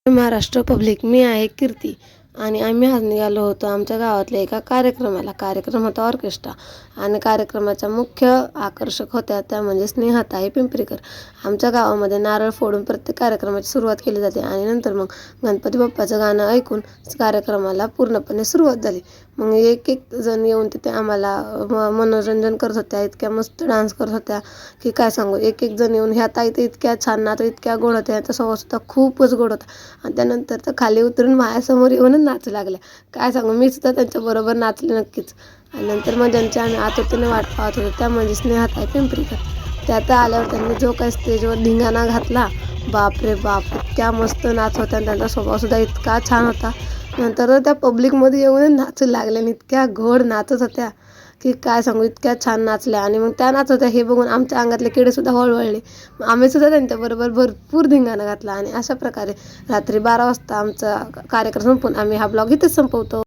Maharashtra public. मी आहे कीर्ती आणि आम्ही आज निघालो होतो आमच्या गावातल्या एका कार्यक्रमाला. कार्यक्रम होता ऑर्केस्ट्रा आणि कार्यक्रमाच्या मुख्य आकर्षक होत्या त्या म्हणजे स्नेहताई पिंपरीकर. आमच्या गावामध्ये नारळ फोडून प्रत्येक कार्यक्रमाची सुरुवात केली जाते आणि नंतर मग गणपती बाप्पाचं गाणं ऐकून कार्यक्रमाला पूर्णपणे सुरुवात झाली. मग एक एक जण येऊन तिथे आम्हाला मनोरंजन करत होत्या. इतक्या मस्त डान्स करत होत्या की काय सांगू. एक एक जण येऊन ह्या ताई तर इतक्या छान नाचत, इतक्या गोड होत्या. ह्याचा स्वभाव सुद्धा खूपच गोड होता आणि त्यानंतर तर खाली उतरून माझ्यासमोर येऊनच नाचू लागल्या. काय सांगू, मी सुद्धा त्यांच्याबरोबर नाचले नक्कीच. आणि नंतर मग ज्यांची आम्ही आतुरतेने वाट पाहत होतो त्या म्हणजे स्नेहताई पिंपरीकर. त्या आल्यावर त्यांनी जो काही स्टेजवर धिंगाणा घातला, बाप रे बाप, इतक्या मस्त नाच होत्या आणि त्यांचा स्वभावसुद्धा इतका छान होता. नंतर त्या पब्लिकमध्ये येऊन नाचू लागल्या आणि इतक्या गोड नाचत होत्या की काय सांगू. इतक्या छान नाचल्या आणि मग त्या नाचत होत्या हे बघून आमच्या अंगातले किडेसुद्धा वळवळले. आम्हीसुद्धा त्यांच्याबरोबर भरपूर धिंगाणा घातला आणि अशा प्रकारे रात्री 12 वाजता आमचा कार्यक्रम संपवून आम्ही हा ब्लॉग इथेच संपवतो.